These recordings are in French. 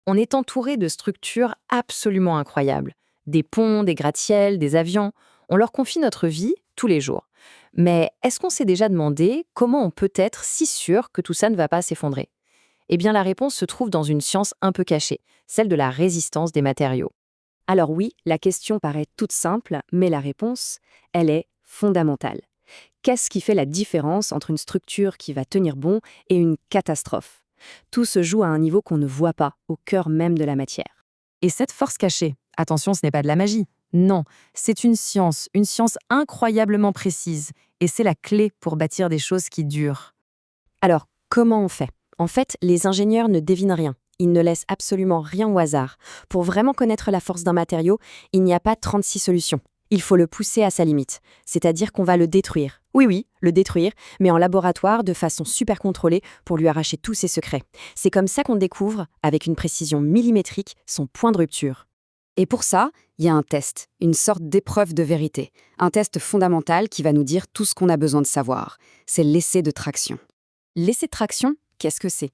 On est entouré de structures absolument incroyables. Des ponts, des gratte-ciels, des avions. On leur confie notre vie tous les jours. Mais est-ce qu'on s'est déjà demandé comment on peut être si sûr que tout ça ne va pas s'effondrer? Eh bien, la réponse se trouve dans une science un peu cachée, celle de la résistance des matériaux. Alors oui, la question paraît toute simple, mais la réponse, elle est fondamentale. Qu'est-ce qui fait la différence entre une structure qui va tenir bon et une catastrophe? Tout se joue à un niveau qu'on ne voit pas, au cœur même de la matière. Et cette force cachée, attention, ce n'est pas de la magie. Non, c'est une science incroyablement précise, et c'est la clé pour bâtir des choses qui durent. Alors, comment on fait? En fait, les ingénieurs ne devinent rien. Ils ne laissent absolument rien au hasard. Pour vraiment connaître la force d'un matériau, il n'y a pas 36 solutions. Il faut le pousser à sa limite, c'est-à-dire qu'on va le détruire. Oui, oui, le détruire, mais en laboratoire de façon super contrôlée pour lui arracher tous ses secrets. C'est comme ça qu'on découvre, avec une précision millimétrique, son point de rupture. Et pour ça, il y a un test, une sorte d'épreuve de vérité. Un test fondamental qui va nous dire tout ce qu'on a besoin de savoir. C'est l'essai de traction. L'essai de traction, qu'est-ce que c'est?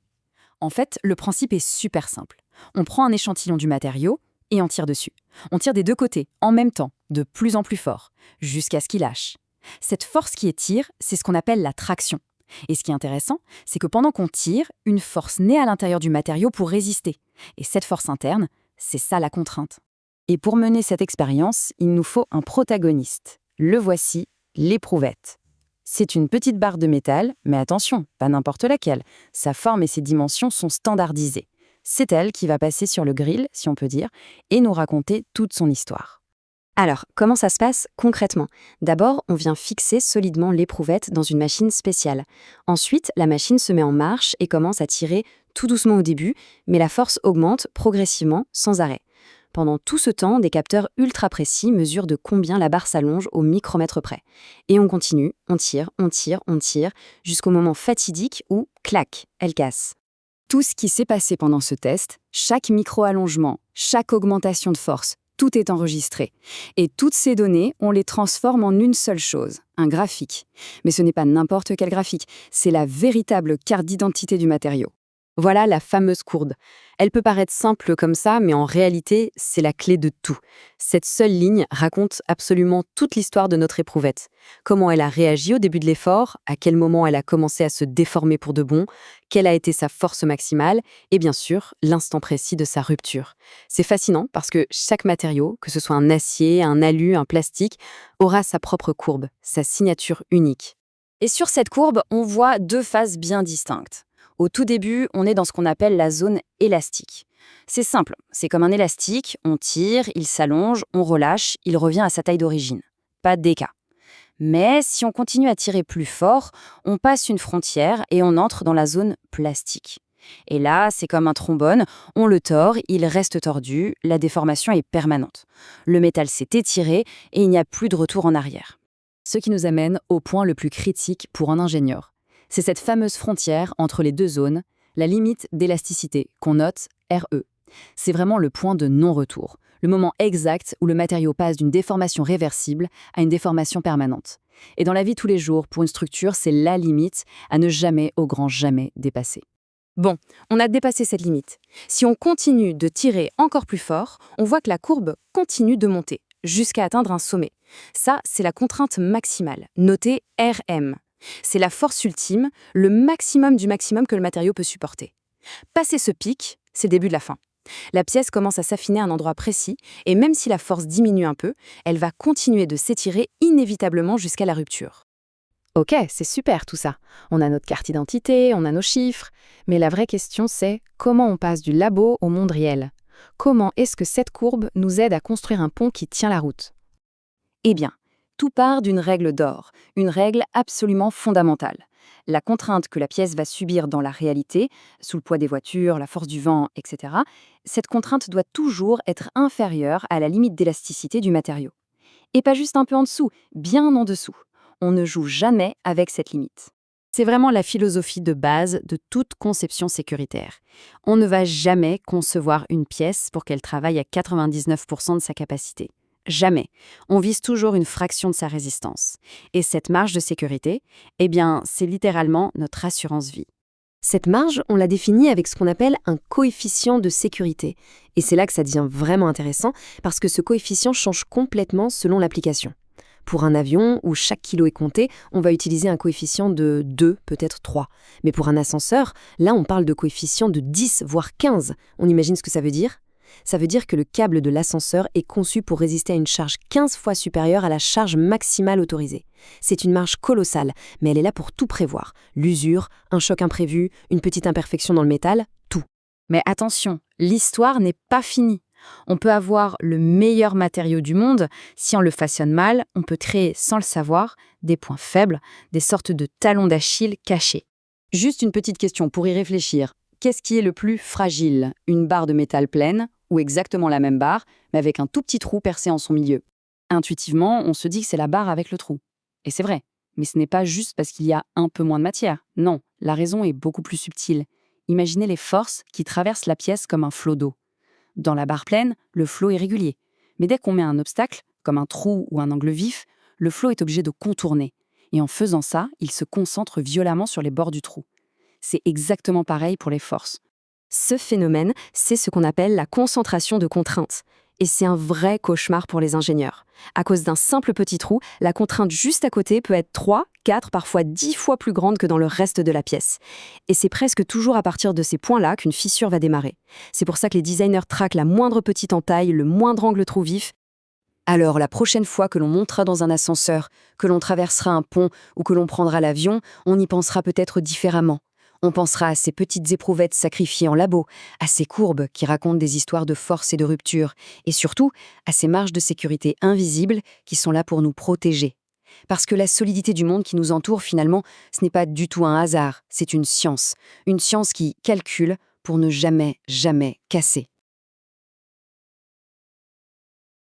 En fait, le principe est super simple. On prend un échantillon du matériau et on tire dessus. On tire des deux côtés, en même temps, de plus en plus fort, jusqu'à ce qu'il lâche. Cette force qui étire, c'est ce qu'on appelle la traction. Et ce qui est intéressant, c'est que pendant qu'on tire, une force naît à l'intérieur du matériau pour résister. Et cette force interne, c'est ça la contrainte. Et pour mener cette expérience, il nous faut un protagoniste. Le voici, l'éprouvette. C'est une petite barre de métal, mais attention, pas n'importe laquelle. Sa forme et ses dimensions sont standardisées. C'est elle qui va passer sur le grill, si on peut dire, et nous raconter toute son histoire. Alors, comment ça se passe concrètement? D'abord, on vient fixer solidement l'éprouvette dans une machine spéciale. Ensuite, la machine se met en marche et commence à tirer tout doucement au début, mais la force augmente progressivement, sans arrêt. Pendant tout ce temps, des capteurs ultra précis mesurent de combien la barre s'allonge au micromètre près. Et on continue, on tire, on tire, on tire, jusqu'au moment fatidique où, clac, elle casse. Tout ce qui s'est passé pendant ce test, chaque micro-allongement, chaque augmentation de force, tout est enregistré. Et toutes ces données, on les transforme en une seule chose, un graphique. Mais ce n'est pas n'importe quel graphique, c'est la véritable carte d'identité du matériau. Voilà la fameuse courbe. Elle peut paraître simple comme ça, mais en réalité, c'est la clé de tout. Cette seule ligne raconte absolument toute l'histoire de notre éprouvette. Comment elle a réagi au début de l'effort, à quel moment elle a commencé à se déformer pour de bon, quelle a été sa force maximale, et bien sûr, l'instant précis de sa rupture. C'est fascinant parce que chaque matériau, que ce soit un acier, un alu, un plastique, aura sa propre courbe, sa signature unique. Et sur cette courbe, on voit deux phases bien distinctes. Au tout début, on est dans ce qu'on appelle la zone élastique. C'est simple, c'est comme un élastique, on tire, il s'allonge, on relâche, il revient à sa taille d'origine. Pas d'écart. Mais si on continue à tirer plus fort, on passe une frontière et on entre dans la zone plastique. Et là, c'est comme un trombone, on le tord, il reste tordu, la déformation est permanente. Le métal s'est étiré et il n'y a plus de retour en arrière. Ce qui nous amène au point le plus critique pour un ingénieur. C'est cette fameuse frontière entre les deux zones, la limite d'élasticité, qu'on note RE. C'est vraiment le point de non-retour, le moment exact où le matériau passe d'une déformation réversible à une déformation permanente. Et dans la vie tous les jours, pour une structure, c'est la limite à ne jamais, au grand jamais, dépasser. Bon, on a dépassé cette limite. Si on continue de tirer encore plus fort, on voit que la courbe continue de monter, jusqu'à atteindre un sommet. Ça, c'est la contrainte maximale, notée RM. C'est la force ultime, le maximum du maximum que le matériau peut supporter. Passer ce pic, c'est le début de la fin. La pièce commence à s'affiner à un endroit précis, et même si la force diminue un peu, elle va continuer de s'étirer inévitablement jusqu'à la rupture. Ok, c'est super tout ça. On a notre carte d'identité, on a nos chiffres, mais la vraie question c'est comment on passe du labo au monde réel? Comment est-ce que cette courbe nous aide à construire un pont qui tient la route? Eh bien, tout part d'une règle d'or, une règle absolument fondamentale. La contrainte que la pièce va subir dans la réalité, sous le poids des voitures, la force du vent, etc., cette contrainte doit toujours être inférieure à la limite d'élasticité du matériau. Et pas juste un peu en dessous, bien en dessous. On ne joue jamais avec cette limite. C'est vraiment la philosophie de base de toute conception sécuritaire. On ne va jamais concevoir une pièce pour qu'elle travaille à 99% de sa capacité. Jamais. On vise toujours une fraction de sa résistance. Et cette marge de sécurité, eh bien, c'est littéralement notre assurance vie. Cette marge, on l'a définie avec ce qu'on appelle un coefficient de sécurité. Et c'est là que ça devient vraiment intéressant, parce que ce coefficient change complètement selon l'application. Pour un avion, où chaque kilo est compté, on va utiliser un coefficient de 2, peut-être 3. Mais pour un ascenseur, là on parle de coefficient de 10, voire 15. On imagine ce que ça veut dire ? Ça veut dire que le câble de l'ascenseur est conçu pour résister à une charge 15 fois supérieure à la charge maximale autorisée. C'est une marge colossale, mais elle est là pour tout prévoir. L'usure, un choc imprévu, une petite imperfection dans le métal, tout. Mais attention, l'histoire n'est pas finie. On peut avoir le meilleur matériau du monde, si on le façonne mal, on peut créer sans le savoir des points faibles, des sortes de talons d'Achille cachés. Juste une petite question pour y réfléchir. Qu'est-ce qui est le plus fragile? Une barre de métal pleine ou exactement la même barre, mais avec un tout petit trou percé en son milieu? Intuitivement, on se dit que c'est la barre avec le trou. Et c'est vrai, mais ce n'est pas juste parce qu'il y a un peu moins de matière. Non, la raison est beaucoup plus subtile. Imaginez les forces qui traversent la pièce comme un flot d'eau. Dans la barre pleine, le flot est régulier. Mais dès qu'on met un obstacle, comme un trou ou un angle vif, le flot est obligé de contourner. Et en faisant ça, il se concentre violemment sur les bords du trou. C'est exactement pareil pour les forces. Ce phénomène, c'est ce qu'on appelle la concentration de contrainte. Et c'est un vrai cauchemar pour les ingénieurs. À cause d'un simple petit trou, la contrainte juste à côté peut être 3, 4, parfois 10 fois plus grande que dans le reste de la pièce. Et c'est presque toujours à partir de ces points-là qu'une fissure va démarrer. C'est pour ça que les designers traquent la moindre petite entaille, le moindre angle trop vif. Alors, la prochaine fois que l'on montera dans un ascenseur, que l'on traversera un pont ou que l'on prendra l'avion, on y pensera peut-être différemment. On pensera à ces petites éprouvettes sacrifiées en labo, à ces courbes qui racontent des histoires de force et de rupture, et surtout à ces marges de sécurité invisibles qui sont là pour nous protéger. Parce que la solidité du monde qui nous entoure, finalement, ce n'est pas du tout un hasard, c'est une science qui calcule pour ne jamais, jamais casser.